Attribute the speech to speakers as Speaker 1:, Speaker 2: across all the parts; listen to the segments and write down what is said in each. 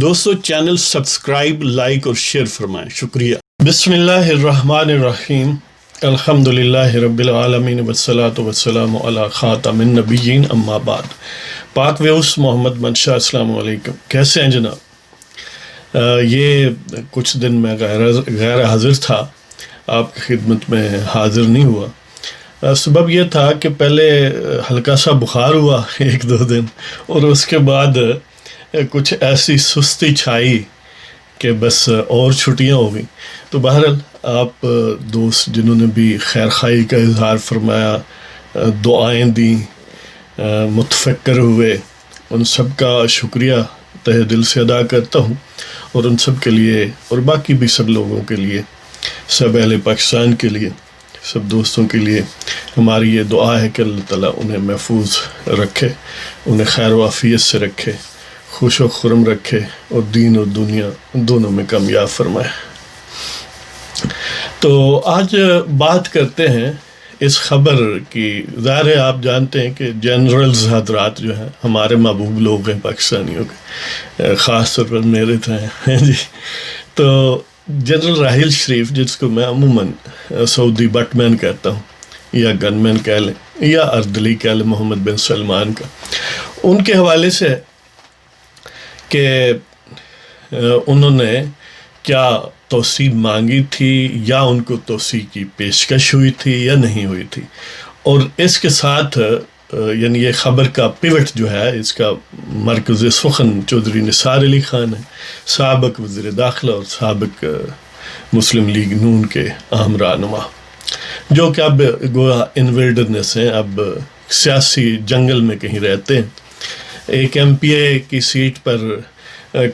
Speaker 1: دوستو channel subscribe like اور share فرمائیں، شکریہ۔ بسم اللہ الرحمن الرحیم، الحمدللہ رب العالمین والصلاة والسلام علی خاتم النبیین، اما بعد۔ پاک ویوس محمد منشا، السلام علیکم، کیسے ہیں جناب؟ یہ کچھ دن میں غیر حاضر تھا، آپ کی خدمت میں حاضر نہیں ہوا۔ سبب یہ تھا کہ پہلے ہلکا سا بخار ہوا ایک دو دن، اور اس کے بعد کچھ ایسی سستی چھائی کہ بس اور چھٹیاں ہو گئیں۔ تو بہرحال آپ دوست جنہوں نے بھی خیر خواہی کا اظہار فرمایا، دعائیں دیں، متفکر ہوئے، ان سب کا شکریہ تہہ دل سے ادا کرتا ہوں، اور ان سب کے لیے اور باقی بھی سب لوگوں کے لیے، سب اہل پاکستان کے لیے، سب دوستوں کے لیے ہماری یہ دعا ہے کہ اللہ تعالیٰ انہیں محفوظ رکھے، انہیں خیر و عافیت سے رکھے، خوش و خرم رکھے، اور دین اور دنیا دونوں میں کامیاب فرمائے۔ تو آج بات کرتے ہیں اس خبر کی۔ ظاہر ہے آپ جانتے ہیں کہ جنرلز حضرات جو ہیں ہمارے محبوب لوگ ہیں پاکستانیوں کے، خاص طور پر میرے تھے جی۔ تو جنرل راحیل شریف، جس کو میں عموماً سعودی بٹ مین کہتا ہوں، یا گن مین کہہ لیں، یا اردلی کہہ لیں محمد بن سلمان کا، ان کے حوالے سے کہ انہوں نے کیا توسیع مانگی تھی، یا ان کو توسیع کی پیشکش ہوئی تھی یا نہیں ہوئی تھی، اور اس کے ساتھ یعنی یہ خبر کا پیوٹ جو ہے، اس کا مرکز سخن چودھری نثار علی خان ہے، سابق وزیر داخلہ اور سابق مسلم لیگ نون کے اہم رہنما، جو کہ اب گویا انویلڈرنس ہیں، اب سیاسی جنگل میں کہیں رہتے ہیں۔ ایک ایم پی اے کی سیٹ پر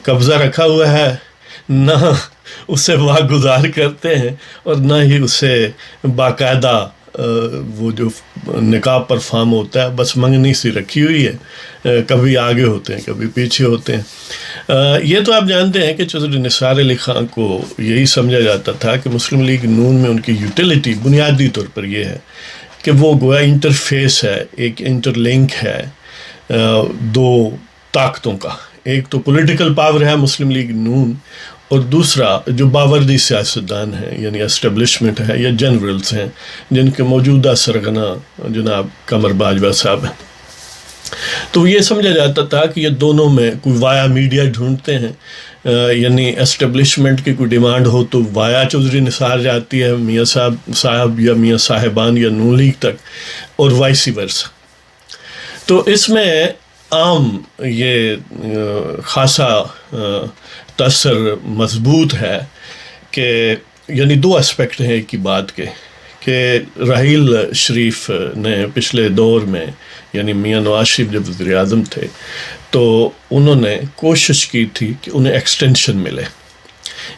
Speaker 1: قبضہ رکھا ہوا ہے، نہ اسے واگزار کرتے ہیں، اور نہ ہی اسے باقاعدہ وہ جو نقاب پر فارم ہوتا ہے، بس منگنی سی رکھی ہوئی ہے، کبھی آگے ہوتے ہیں کبھی پیچھے ہوتے ہیں۔ یہ تو آپ جانتے ہیں کہ چودھری نثار علی خان کو یہی سمجھا جاتا تھا کہ مسلم لیگ نون میں ان کی یوٹیلیٹی بنیادی طور پر یہ ہے کہ وہ گویا انٹرفیس ہے، ایک انٹر لنک ہے دو طاقتوں کا۔ ایک تو پولیٹیکل پاور ہے مسلم لیگ نون، اور دوسرا جو باوردی سیاستدان ہیں، یعنی اسٹیبلشمنٹ ہے یا جنرلز ہیں، جن کے موجودہ سرغنہ جناب قمر باجوہ صاحب ہیں۔ تو یہ سمجھا جاتا تھا کہ یہ دونوں میں کوئی وایا میڈیا ڈھونڈتے ہیں، یعنی اسٹیبلشمنٹ کی کوئی ڈیمانڈ ہو تو وایا چودھری نثار جاتی ہے میاں صاحب یا میاں صاحبان یا نون لیگ تک، اور وائسی ورثہ۔ تو اس میں عام یہ خاصا تاثر مضبوط ہے کہ یعنی دو اسپیکٹ ہیں ایک ہی بات کے، کہ راحیل شریف نے پچھلے دور میں، یعنی میاں نواز شریف جب وزیر اعظم تھے، تو انہوں نے کوشش کی تھی کہ انہیں ایکسٹینشن ملے۔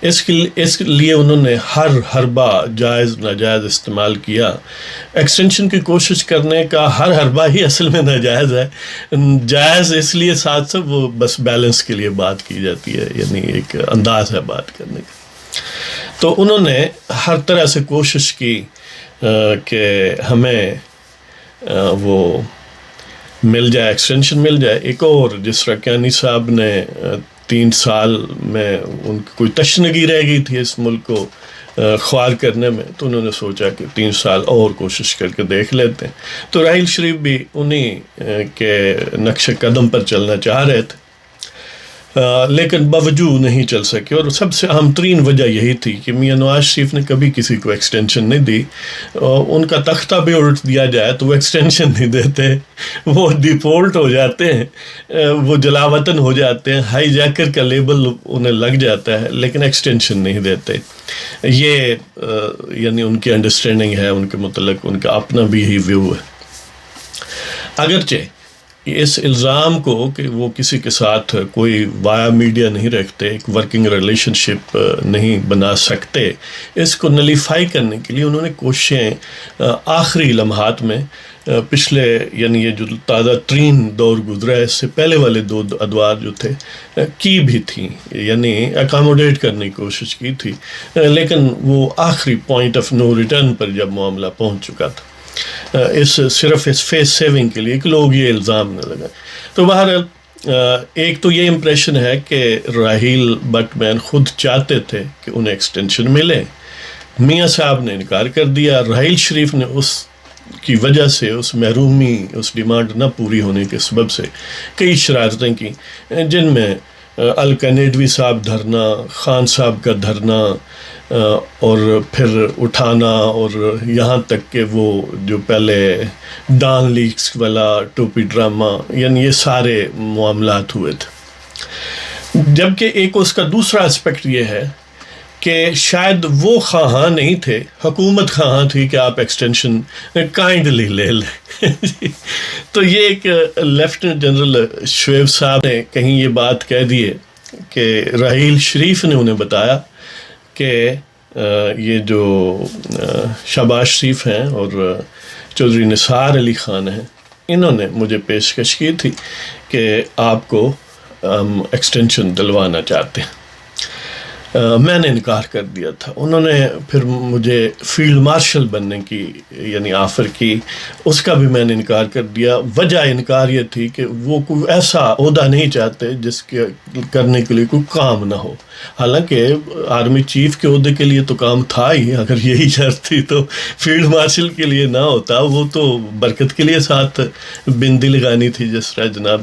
Speaker 1: اس لیے انہوں نے ہر حربہ جائز ناجائز استعمال کیا۔ ایکسٹینشن کی کوشش کرنے کا ہر حربہ ہی اصل میں ناجائز ہے، جائز اس لیے ساتھ سے وہ بس بیلنس کے لیے بات کی جاتی ہے، یعنی ایک انداز ہے بات کرنے کا۔ تو انہوں نے ہر طرح سے کوشش کی کہ ہمیں وہ مل جائے، ایکسٹینشن مل جائے۔ ایک اور جس طرح کیانی صاحب نے 3 سال میں ان کی کوئی تشنگی رہ گئی تھی اس ملک کو خوار کرنے میں، تو انہوں نے سوچا کہ 3 سال اور کوشش کر کے دیکھ لیتے ہیں۔ تو راحیل شریف بھی انہی کے نقش قدم پر چلنا چاہ رہے تھے، لیکن باوجود نہیں چل سکے، اور سب سے اہم ترین وجہ یہی تھی کہ میاں نواز شریف نے کبھی کسی کو ایکسٹینشن نہیں دی۔ ان کا تختہ بھی الٹ دیا جائے تو وہ ایکسٹینشن نہیں دیتے، وہ ڈیفالٹ ہو جاتے ہیں، وہ جلاوطن ہو جاتے ہیں، ہائی جیکر کا لیبل انہیں لگ جاتا ہے، لیکن ایکسٹینشن نہیں دیتے۔ یہ یعنی ان کی انڈرسٹینڈنگ ہے ان کے متعلق، ان کا اپنا بھی یہی ویو ہے۔ اگرچہ اس الزام کو کہ وہ کسی کے ساتھ کوئی وایا میڈیا نہیں رکھتے، ایک ورکنگ ریلیشن شپ نہیں بنا سکتے، اس کو نلیفائی کرنے کے لیے انہوں نے کوششیں آخری لمحات میں پچھلے، یعنی یہ جو تازہ ترین دور گزرا ہے، اس سے پہلے والے 2 ادوار جو تھے کی بھی تھیں، یعنی اکاموڈیٹ کرنے کی کوشش کی تھی، لیکن وہ آخری پوائنٹ آف نو ریٹرن پر جب معاملہ پہنچ چکا تھا، صرف اس فیس سیونگ کے لیے کہ لوگ یہ الزام نہ لگائیں۔ تو بہرحال ایک تو یہ امپریشن ہے کہ راحیل بٹ مین خود چاہتے تھے کہ انہیں ایکسٹینشن ملے، میاں صاحب نے انکار کر دیا، راحیل شریف نے اس کی وجہ سے، اس محرومی، اس ڈیمانڈ نہ پوری ہونے کے سبب سے کئی شرارتیں کی، جن میں الکنیڈوی صاحب دھرنا، خان صاحب کا دھرنا، اور پھر اٹھانا، اور یہاں تک کہ وہ جو پہلے ڈان لیکس والا ٹوپی ڈرامہ، یعنی یہ سارے معاملات ہوئے تھے۔ جبکہ ایک اس کا دوسرا اسپیکٹ یہ ہے کہ شاید وہ خواہاں نہیں تھے، حکومت خواہاں تھی کہ آپ ایکسٹینشن کائنڈلی لے لیں۔ تو یہ ایک لیفٹیننٹ جنرل شعیب صاحب نے کہیں یہ بات کہہ دی ہے کہ راحیل شریف نے انہیں بتایا کہ یہ جو شہباز شریف ہیں اور چودھری نثار علی خان ہیں، انہوں نے مجھے پیشکش کی تھی کہ آپ کو ایکسٹینشن دلوانا چاہتے ہیں۔ میں نے انکار کر دیا تھا۔ انہوں نے پھر مجھے فیلڈ مارشل بننے کی یعنی آفر کی، اس کا بھی میں نے انکار کر دیا۔ وجہ انکار یہ تھی کہ وہ کوئی ایسا عہدہ نہیں چاہتے جس کے کرنے کے لیے کوئی کام نہ ہو، حالانکہ آرمی چیف کے عہدے کے لیے تو کام تھا ہی، اگر یہی شرط تھی تو فیلڈ مارشل کے لیے نہ ہوتا، وہ تو برکت کے لیے ساتھ بندی لگانی تھی، جس طرح جناب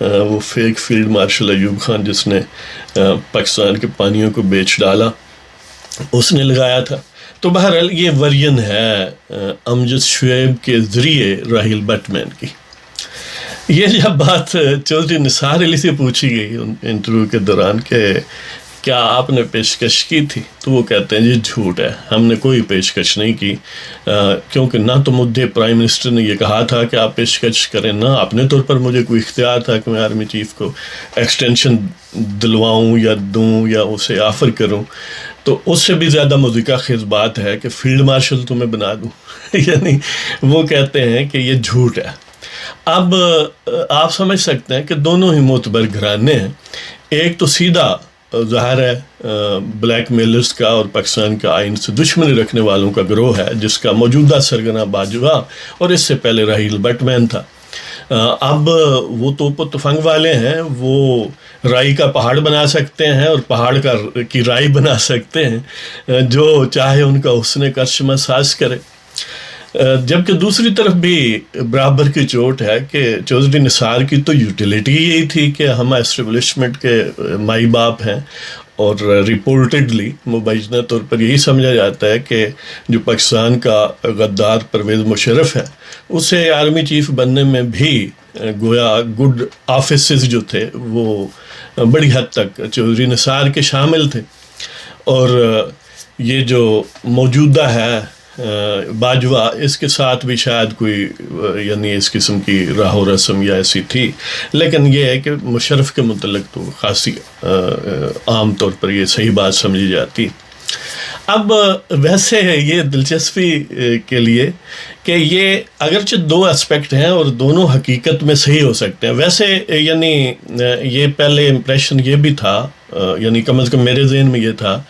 Speaker 1: وہ fake field marshal Ayub Khan جس نے پاکستان کے پانیوں کو بیچ ڈالا، اس نے لگایا تھا۔ تو بہرحال یہ ورژن ہے امجد شعیب کے ذریعے راحیل بٹ مین کی۔ یہ جب بات چودھری نثار علی سے پوچھی گئی انٹرویو کے دوران کہ کیا آپ نے پیشکش کی تھی، تو وہ کہتے ہیں جی جھوٹ ہے، ہم نے کوئی پیشکش نہیں کی، کیونکہ نہ تو مجھے پرائم منسٹر نے یہ کہا تھا کہ آپ پیشکش کریں، نہ اپنے طور پر مجھے کوئی اختیار تھا کہ میں آرمی چیف کو ایکسٹینشن دلواؤں یا دوں یا اسے آفر کروں۔ تو اس سے بھی زیادہ مضحکہ خیز بات ہے کہ فیلڈ مارشل تو میں بنا دوں۔ یعنی وہ کہتے ہیں کہ یہ جھوٹ ہے۔ اب آپ سمجھ سکتے ہیں کہ دونوں ہی معتبر گھرانے ہیں۔ ایک تو سیدھا ظاہر ہے بلیک میلرز کا اور پاکستان کا آئین سے دشمنی رکھنے والوں کا گروہ ہے، جس کا موجودہ سرگنا باجوہ اور اس سے پہلے راحیل بٹ مین تھا۔ اب وہ توپ و تفنگ والے ہیں، وہ رائی کا پہاڑ بنا سکتے ہیں اور پہاڑ کی رائی بنا سکتے ہیں، جو چاہے ان کا حسن کرشمہ ساز کرے۔ جبکہ دوسری طرف بھی برابر کی چوٹ ہے کہ چودھری نثار کی تو یوٹیلیٹی یہی تھی کہ ہم اسٹیبلشمنٹ کے مائی باپ ہیں، اور ریپورٹڈلی مبینہ طور پر یہی سمجھا جاتا ہے کہ جو پاکستان کا غدار پرویز مشرف ہے، اسے آرمی چیف بننے میں بھی گویا گڈ آفیسز جو تھے وہ بڑی حد تک چودھری نثار کے شامل تھے۔ اور یہ جو موجودہ ہے باجوہ، اس کے ساتھ بھی شاید کوئی یعنی اس قسم کی راہ و رسم یا ایسی تھی، لیکن یہ ہے کہ مشرف کے متعلق تو خاصی عام طور پر یہ صحیح بات سمجھی جاتی۔ اب ویسے یہ دلچسپی کے لیے کہ یہ اگرچہ دو اسپیکٹ ہیں اور دونوں حقیقت میں صحیح ہو سکتے ہیں، ویسے یعنی یہ پہلے امپریشن یہ بھی تھا، یعنی کم از کم میرے ذہن میں یہ تھا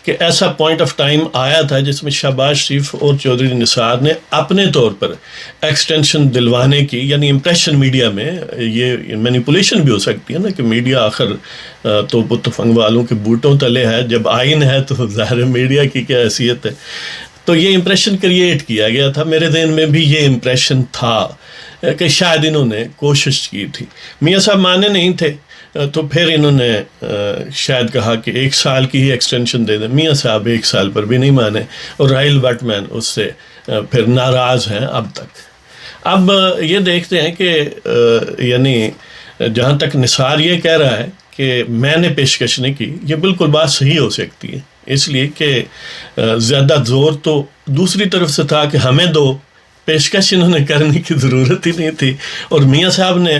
Speaker 1: کہ ایسا پوائنٹ آف ٹائم آیا تھا جس میں شہباز شریف اور چودھری نثار نے اپنے طور پر ایکسٹینشن دلوانے کی، یعنی امپریشن میڈیا میں یہ مینیپولیشن بھی ہو سکتی ہے نا کہ میڈیا آخر توپ و تفنگ والوں کے بوٹوں تلے ہے، جب آئین ہے تو ظاہر میڈیا کی کیا حیثیت ہے۔ تو یہ امپریشن کریٹ کیا گیا تھا، میرے ذہن میں بھی یہ امپریشن تھا کہ شاید انہوں نے کوشش کی تھی۔ میاں صاحب مانے نہیں تھے، تو پھر انہوں نے شاید کہا کہ 1 سال کی ہی ایکسٹینشن دے دیں۔ میاں صاحب 1 سال پر بھی نہیں مانے، اور راحیل بٹ مین اس سے پھر ناراض ہیں اب تک۔ اب یہ دیکھتے ہیں کہ یعنی جہاں تک نثار یہ کہہ رہا ہے کہ میں نے پیشکش نہیں کی، یہ بالکل بات صحیح ہو سکتی ہے، اس لیے کہ زیادہ زور تو دوسری طرف سے تھا کہ ہمیں دو، پیشکش انہوں نے کرنے کی ضرورت ہی نہیں تھی، اور میاں صاحب نے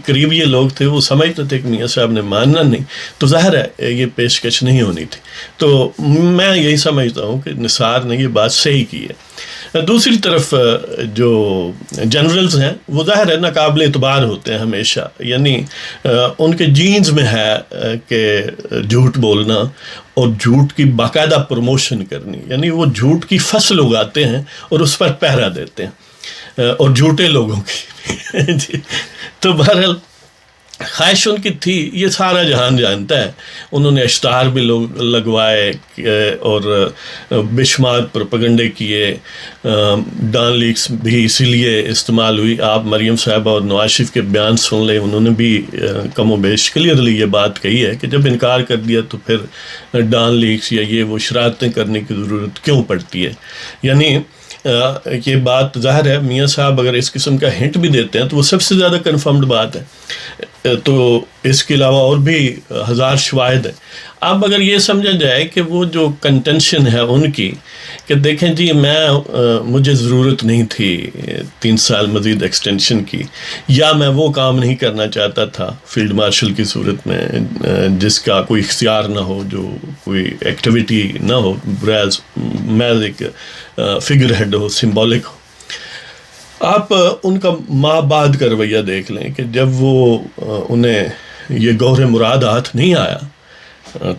Speaker 1: قریب یہ لوگ تھے وہ سمجھتے تھے کہ میاں صاحب نے ماننا نہیں، تو ظاہر ہے یہ پیشکش نہیں ہونی تھی۔ تو میں یہی سمجھتا ہوں کہ نثار نے یہ بات صحیح کی ہے۔ دوسری طرف جو جنرلز ہیں وہ ظاہر ہے ناقابل اعتبار ہوتے ہیں ہمیشہ، یعنی ان کے جینز میں ہے کہ جھوٹ بولنا اور جھوٹ کی باقاعدہ پروموشن کرنی، یعنی وہ جھوٹ کی فصل اگاتے ہیں اور اس پر پہرا دیتے ہیں، اور جھوٹے لوگوں کی۔ جی تو بہرحال خواہش ان کی تھی، یہ سارا جہان جانتا ہے، انہوں نے اشتہار بھی لگوائے اور بے شمار پروپیگنڈے کیے، ڈان لیکس بھی اسی لیے استعمال ہوئی. آپ مریم صاحبہ اور نواز شریف کے بیان سن لیں، انہوں نے بھی کم و بیش کلیئرلی یہ بات کہی ہے کہ جب انکار کر دیا تو پھر ڈان لیکس یا یہ وہ شرارتیں کرنے کی ضرورت کیوں پڑتی ہے. یعنی یہ بات ظاہر ہے میاں صاحب اگر اس قسم کا ہنٹ بھی دیتے ہیں تو وہ سب سے زیادہ کنفرمڈ بات ہے. تو اس کے علاوہ اور بھی ہزار شواہد ہیں. اب اگر یہ سمجھا جائے کہ وہ جو کنٹینشن ہے ان کی کہ دیکھیں جی مجھے ضرورت نہیں تھی 3 سال مزید ایکسٹینشن کی، یا میں وہ کام نہیں کرنا چاہتا تھا فیلڈ مارشل کی صورت میں جس کا کوئی اختیار نہ ہو، جو کوئی ایکٹیویٹی نہ ہو، محض ایک فگر ہیڈ ہو، سمبولک ہو. آپ ان کا ماہ بعد کا رویہ دیکھ لیں کہ جب وہ انہیں یہ گوہر مراد ہاتھ نہیں آیا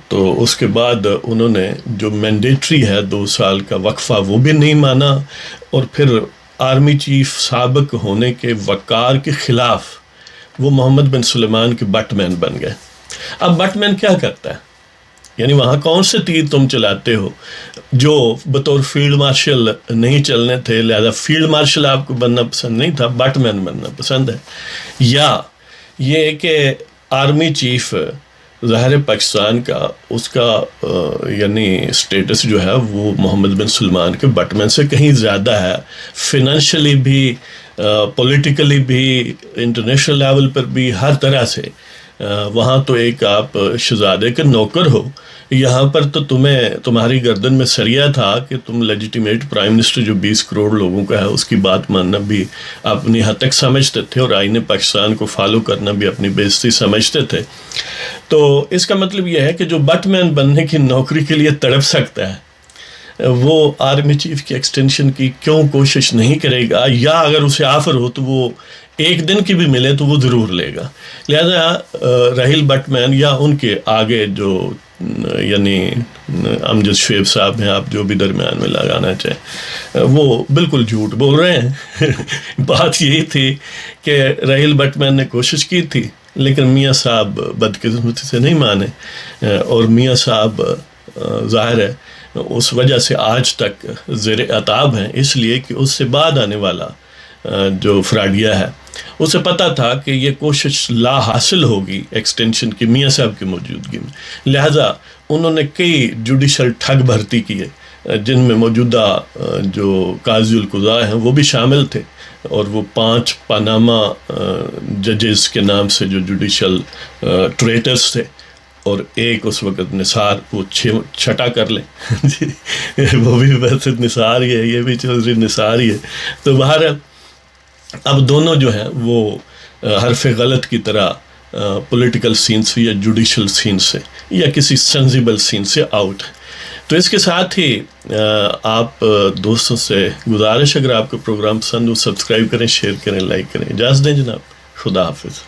Speaker 1: تو اس کے بعد انہوں نے جو مینڈیٹری ہے 2 سال کا وقفہ وہ بھی نہیں مانا، اور پھر آرمی چیف سابق ہونے کے وقار کے خلاف وہ محمد بن سلیمان کے بٹ مین بن گئے. اب بٹ مین کیا کرتا ہے؟ یعنی وہاں کون سے تیر تم چلاتے ہو جو بطور فیلڈ مارشل نہیں چلنے تھے، لہذا فیلڈ مارشل آپ کو بننا پسند نہیں تھا، بٹ مین بننا پسند ہے. یا یہ کہ آرمی چیف ظاہر پاکستان کا اس کا یعنی سٹیٹس جو ہے وہ محمد بن سلمان کے بٹ مین سے کہیں زیادہ ہے، فائنینشلی بھی، پولیٹیکلی بھی، انٹرنیشنل لیول پر بھی، ہر طرح سے. وہاں تو ایک آپ شہزادے کے نوکر ہو، یہاں پر تو تمہاری گردن میں سریا تھا کہ تم لیجیٹیمیٹ پرائم منسٹر جو 20 کروڑ لوگوں کا ہے اس کی بات ماننا بھی اپنی حد تک سمجھتے تھے، اور آئین پاکستان کو فالو کرنا بھی اپنی بے عزتی سمجھتے تھے. تو اس کا مطلب یہ ہے کہ جو بٹ مین بننے کی نوکری کے لیے تڑپ سکتا ہے وہ آرمی چیف کی ایکسٹینشن کی کیوں کوشش نہیں کرے گا، یا اگر اسے آفر ہو تو وہ 1 دن کی بھی ملے تو وہ ضرور لے گا. لہذا راہیل بٹ مین یا ان کے آگے جو یعنی امجد شعیب صاحب ہیں، آپ جو بھی درمیان میں لگانا چاہیں، وہ بالکل جھوٹ بول رہے ہیں. بات یہی تھی کہ راہیل بٹ مین نے کوشش کی تھی لیکن میاں صاحب بدقسمتی سے نہیں مانے، اور میاں صاحب ظاہر ہے اس وجہ سے آج تک زیر عتاب ہیں، اس لیے کہ اس سے بعد آنے والا جو فراڈیا ہے اسے پتہ تھا کہ یہ کوشش لا حاصل ہوگی ایکسٹینشن کی میاں صاحب کی موجودگی میں. لہٰذا انہوں نے کئی جوڈیشل ٹھگ بھرتی کیے جن میں موجودہ جو قاضی القضاء ہیں وہ بھی شامل تھے، اور وہ 5 پاناما ججز کے نام سے جو جوڈیشل ٹریٹرز تھے، اور ایک اس وقت نثار، وہ 6 کر لیں وہ بھی ویسے نثار ہی ہے، یہ بھی چودھری نثار ہی ہے. تو بہرحال اب دونوں جو ہیں وہ حرف غلط کی طرح پولیٹیکل سین سے یا جوڈیشل سین سے یا کسی سینسیبل سین سے آؤٹ ہیں. تو اس کے ساتھ ہی آپ دوستوں سے گزارش، اگر آپ کو پروگرام پسند ہو سبسکرائب کریں، شیئر کریں، لائک کریں. اجازت دیں جناب، خدا حافظ.